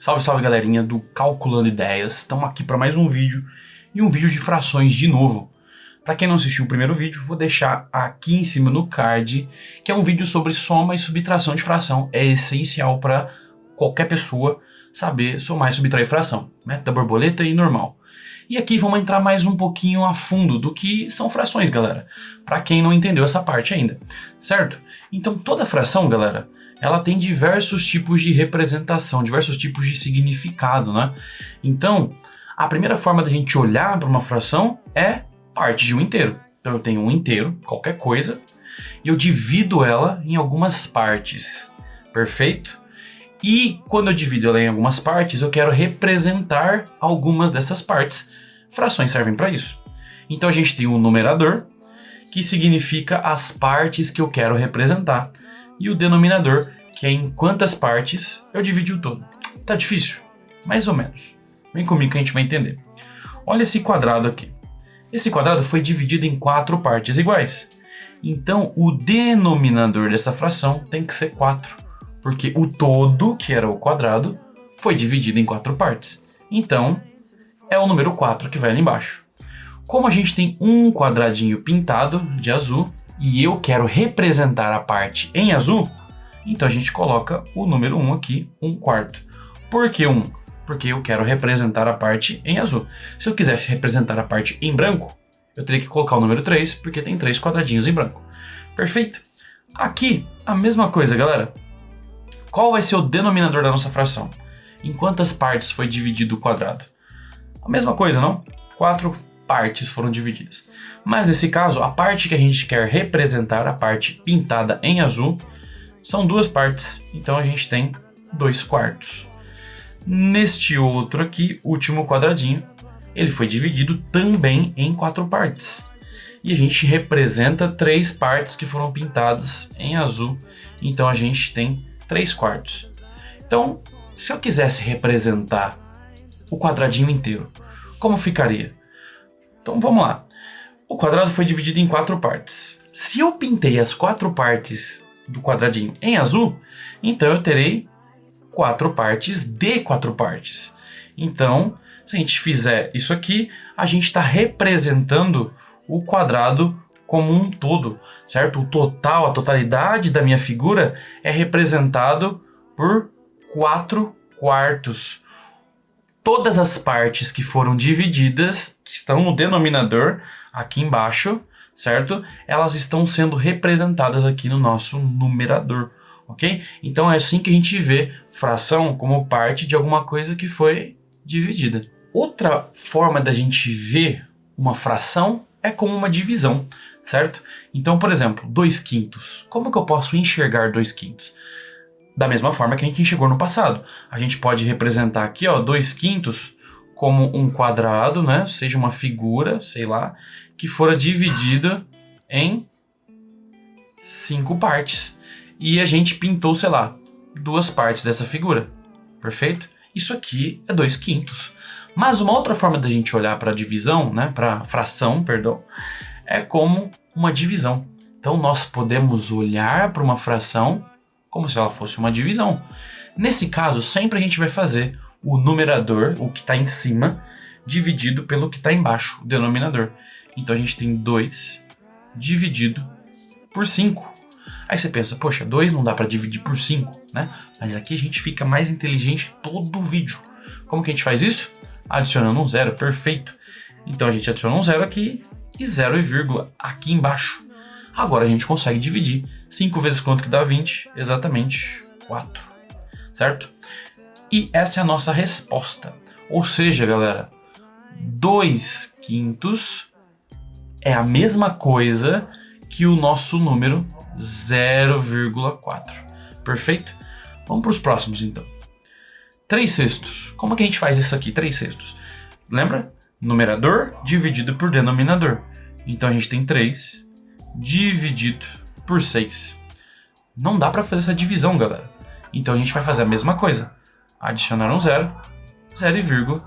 Salve, salve galerinha do Calculando Ideias, estamos aqui para mais um vídeo e um vídeo de frações de novo. Para quem não assistiu o primeiro vídeo, vou deixar aqui em cima no card, que é um vídeo sobre soma e subtração de fração. É essencial para qualquer pessoa saber somar e subtrair fração, método da borboleta e normal. E aqui vamos entrar mais um pouquinho a fundo do que são frações, galera, para quem não entendeu essa parte ainda, certo? Então toda fração, galera, ela tem diversos tipos de representação, diversos tipos de significado, né? Então, a primeira forma da gente olhar para uma fração é parte de um inteiro. Então eu tenho um inteiro, qualquer coisa, e eu divido ela em algumas partes, perfeito? E quando eu divido ela em algumas partes, eu quero representar algumas dessas partes. Frações servem para isso. Então a gente tem um numerador, que significa as partes que eu quero representar. E o denominador, que é em quantas partes eu dividi o todo. Tá difícil? Mais ou menos. Vem comigo que a gente vai entender. Olha esse quadrado aqui. Esse quadrado foi dividido em 4 partes iguais. Então o denominador dessa fração tem que ser 4. Porque o todo, que era o quadrado, foi dividido em 4 partes. Então é o número 4 que vai ali embaixo. Como a gente tem um quadradinho pintado de azul, e eu quero representar a parte em azul, então a gente coloca o número 1 aqui, 1/4. Por que 1? Porque eu quero representar a parte em azul. Se eu quisesse representar a parte em branco, eu teria que colocar o número 3, porque tem 3 quadradinhos em branco. Perfeito? Aqui, a mesma coisa, galera. Qual vai ser o denominador da nossa fração? Em quantas partes foi dividido o quadrado? A mesma coisa, não? 4 partes foram divididas. Mas nesse caso, a parte que a gente quer representar, a parte pintada em azul, são 2 partes. Então a gente tem 2/4. Neste outro aqui, último quadradinho, ele foi dividido também em 4 partes. E a gente representa 3 partes que foram pintadas em azul. Então a gente tem 3/4. Então, se eu quisesse representar o quadradinho inteiro, como ficaria? Então vamos lá. O quadrado foi dividido em 4 partes. Se eu pintei as 4 partes do quadradinho em azul, então eu terei 4 partes de 4 partes. Então, se a gente fizer isso aqui, a gente está representando o quadrado como um todo, certo? O total, a totalidade da minha figura é representado por 4/4. Todas as partes que foram divididas, que estão no denominador, aqui embaixo, certo? Elas estão sendo representadas aqui no nosso numerador, ok? Então é assim que a gente vê fração como parte de alguma coisa que foi dividida. Outra forma da gente ver uma fração é como uma divisão, certo? Então, por exemplo, 2/5. Como que eu posso enxergar 2/5? Da mesma forma que a gente enxergou no passado. A gente pode representar aqui, ó, 2/5 como um quadrado, né? Seja uma figura, sei lá, que fora dividida em 5 partes. E a gente pintou, sei lá, 2 partes dessa figura. Perfeito? Isso aqui é 2/5. Mas uma outra forma da gente olhar para a divisão, né? Para fração, perdão, é como uma divisão. Então nós podemos olhar para uma fração como se ela fosse uma divisão. Nesse caso, sempre a gente vai fazer o numerador, o que está em cima, dividido pelo que está embaixo, o denominador. Então a gente tem 2 dividido por 5. Aí você pensa, poxa, 2 não dá para dividir por 5, né? Mas aqui a gente fica mais inteligente todo o vídeo. Como que a gente faz isso? Adicionando um 0, perfeito. Então a gente adiciona um 0 aqui e 0 e vírgula aqui embaixo. Agora a gente consegue dividir 5 vezes quanto que dá 20? Exatamente 4, certo? E essa é a nossa resposta. Ou seja, galera, 2/5 é a mesma coisa que o nosso número 0,4. Perfeito? Vamos para os próximos então. 3/6. Como que a gente faz isso aqui? 3/6. Lembra? Numerador dividido por denominador. Então a gente tem 3 dividido por 6. Não dá para fazer essa divisão, galera. Então a gente vai fazer a mesma coisa. Adicionar um 0, 0 e vírgula.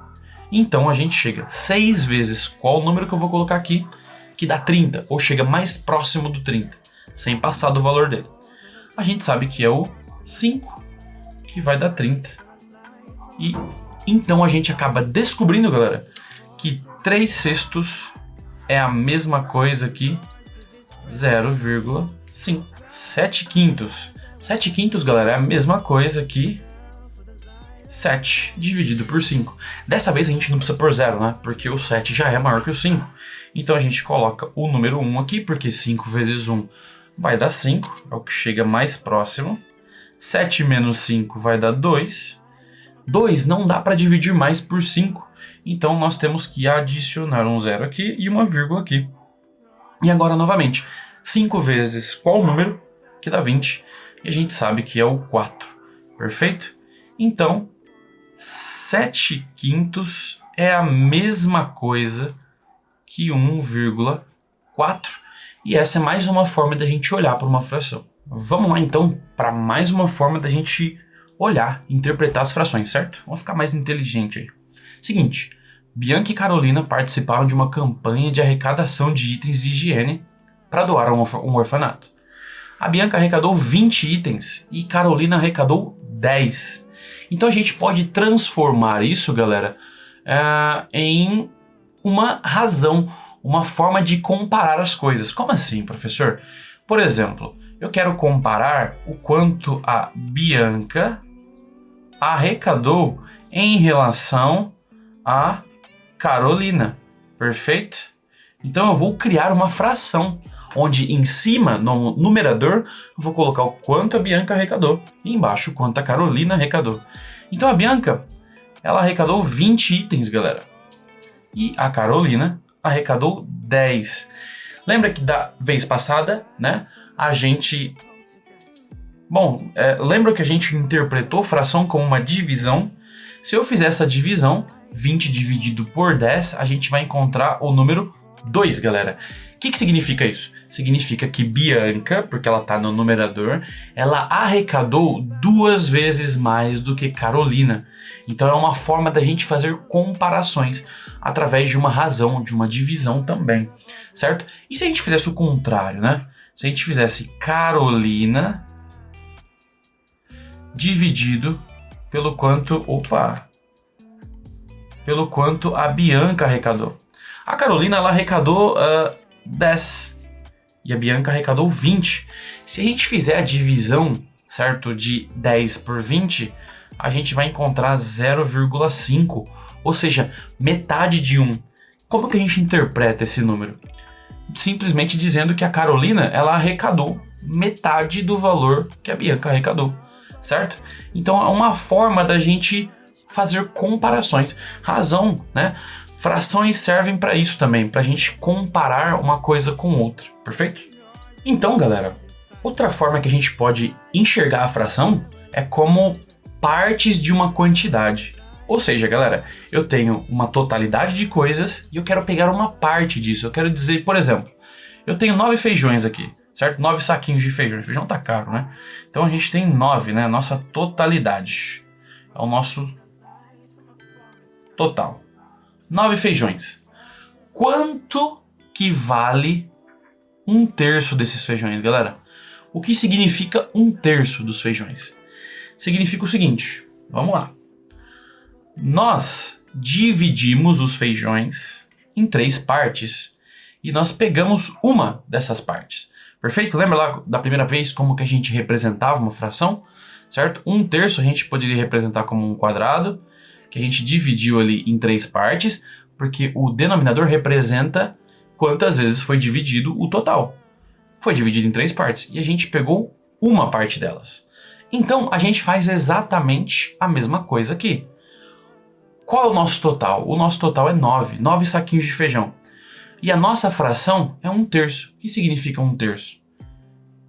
Então a gente chega 6 vezes qual o número que eu vou colocar aqui, que dá 30, ou chega mais próximo do 30, sem passar do valor dele. A gente sabe que é o 5, que vai dar 30. E então a gente acaba descobrindo, galera, que 3/6 é a mesma coisa que 0,5. 7/5. 7/5, galera, é a mesma coisa que 7 dividido por 5. Dessa vez a gente não precisa pôr 0, né? Porque o 7 já é maior que o 5. Então a gente coloca o número 1 aqui, porque 5 vezes 1 vai dar 5, é o que chega mais próximo. 7 menos 5 vai dar 2. 2 não dá para dividir mais por 5. Então nós temos que adicionar um 0 aqui e uma vírgula aqui. E agora novamente, 5 vezes qual número? Que dá 20. E a gente sabe que é o 4. Perfeito? Então, 7/5 é a mesma coisa que 1,4. E essa é mais uma forma da gente olhar para uma fração. Vamos lá então para mais uma forma da gente olhar, interpretar as frações, certo? Vamos ficar mais inteligente aí. Seguinte, Bianca e Carolina participaram de uma campanha de arrecadação de itens de higiene para doar a um orfanato. A Bianca arrecadou 20 itens e Carolina arrecadou 10. Então a gente pode transformar isso, galera, em uma razão, uma forma de comparar as coisas. Como assim, professor? Por exemplo, eu quero comparar o quanto a Bianca arrecadou em relação a Carolina. Perfeito? Então eu vou criar uma fração, onde em cima, no numerador, eu vou colocar o quanto a Bianca arrecadou e embaixo o quanto a Carolina arrecadou. Então a Bianca, ela arrecadou 20 itens, galera. E a Carolina arrecadou 10. Lembra que da vez passada, né, a gente... Bom, lembra que a gente interpretou fração como uma divisão? Se eu fizer essa divisão, 20 dividido por 10, a gente vai encontrar o número 2, galera. O que significa isso? Significa que Bianca, porque ela está no numerador, ela arrecadou 2 vezes mais do que Carolina. Então é uma forma da gente fazer comparações através de uma razão, de uma divisão também, certo? E se a gente fizesse o contrário, né? Se a gente fizesse Carolina dividido pelo quanto a Bianca arrecadou. A Carolina, ela arrecadou 10 e a Bianca arrecadou 20. Se a gente fizer a divisão, certo, de 10 por 20, a gente vai encontrar 0,5, ou seja, metade de 1. Como que a gente interpreta esse número? Simplesmente dizendo que a Carolina, ela arrecadou metade do valor que a Bianca arrecadou, certo? Então é uma forma da gente fazer comparações. Razão, né? Frações servem para isso também, para a gente comparar uma coisa com outra, perfeito? Então, galera, outra forma que a gente pode enxergar a fração é como partes de uma quantidade. Ou seja, galera, eu tenho uma totalidade de coisas e eu quero pegar uma parte disso. Eu quero dizer, por exemplo, eu tenho 9 feijões aqui, certo? 9 saquinhos de feijão. O feijão tá caro, né? Então a gente tem 9, né? Nossa totalidade. É o nosso total. 9 feijões. Quanto que vale 1/3 desses feijões, galera? O que significa 1/3 dos feijões? Significa o seguinte, vamos lá. Nós dividimos os feijões em 3 partes e nós pegamos uma dessas partes. Perfeito? Lembra lá da primeira vez como que a gente representava uma fração? Certo? 1/3 a gente poderia representar como um quadrado, que a gente dividiu ali em 3 partes, porque o denominador representa quantas vezes foi dividido o total. Foi dividido em 3 partes e a gente pegou uma parte delas. Então a gente faz exatamente a mesma coisa aqui. Qual é o nosso total? O nosso total é 9. 9 saquinhos de feijão. E a nossa fração é 1/3. O que significa 1/3?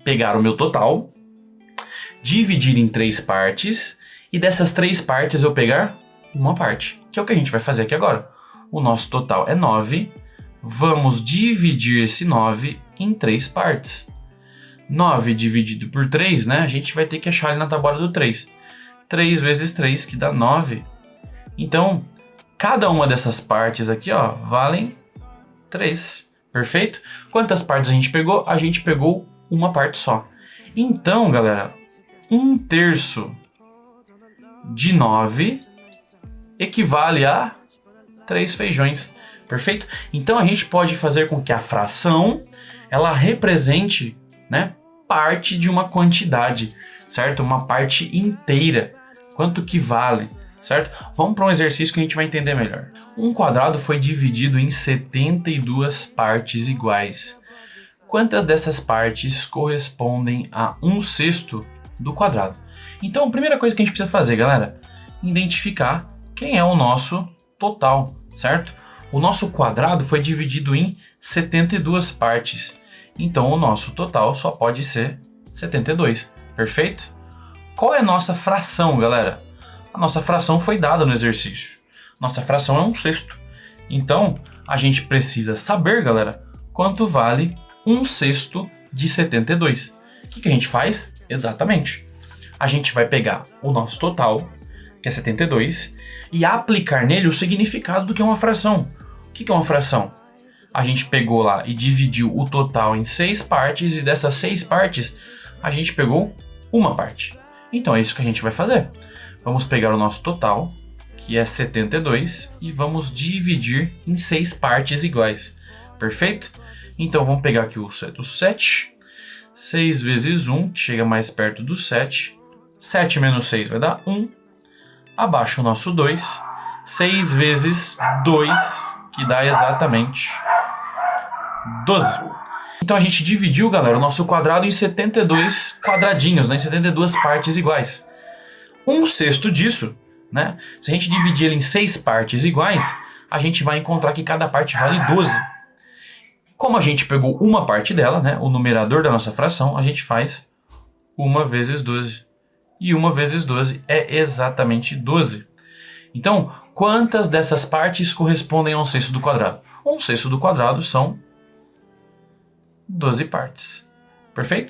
Pegar o meu total, dividir em 3 partes, e dessas 3 partes eu pegar uma parte, que é o que a gente vai fazer aqui agora. O nosso total é 9, vamos dividir esse 9 em 3 partes. 9 dividido por 3, né? A gente vai ter que achar ali na tábua do 3. 3 vezes 3, que dá 9. Então, cada uma dessas partes aqui, ó, valem 3. Perfeito? Quantas partes a gente pegou? A gente pegou uma parte só. Então, galera, 1/3 de 9 equivale a 3 feijões, perfeito? Então a gente pode fazer com que a fração ela represente, né, parte de uma quantidade, certo? Uma parte inteira, quanto que vale, certo? Vamos para um exercício que a gente vai entender melhor. Um quadrado foi dividido em 72 partes iguais. Quantas dessas partes correspondem a 1/6 do quadrado? Então a primeira coisa que a gente precisa fazer, galera, identificar quem é o nosso total, certo? O nosso quadrado foi dividido em 72 partes, então o nosso total só pode ser 72, perfeito? Qual é a nossa fração, galera? A nossa fração foi dada no exercício. Nossa fração é 1/6. Então, a gente precisa saber, galera, quanto vale 1/6 de 72. O que a gente faz? Exatamente. A gente vai pegar o nosso total, que é 72, e aplicar nele o significado do que é uma fração. O que é uma fração? A gente pegou lá e dividiu o total em 6 partes, e dessas 6 partes, a gente pegou uma parte. Então é isso que a gente vai fazer. Vamos pegar o nosso total, que é 72, e vamos dividir em 6 partes iguais. Perfeito? Então vamos pegar aqui o 7. 6 vezes 1, que chega mais perto do 7. 7 menos 6 vai dar 1. Abaixo o nosso 2. 6 vezes 2, que dá exatamente 12. Então a gente dividiu, galera, o nosso quadrado em 72 quadradinhos, né, em 72 partes iguais. 1/6 disso, né, se a gente dividir ele em 6 partes iguais, a gente vai encontrar que cada parte vale 12. Como a gente pegou uma parte dela, né, o numerador da nossa fração, a gente faz 1 vezes 12. E 1 vezes 12 é exatamente 12. Então, quantas dessas partes correspondem a 1/6 do quadrado? 1/6 do quadrado são 12 partes. Perfeito?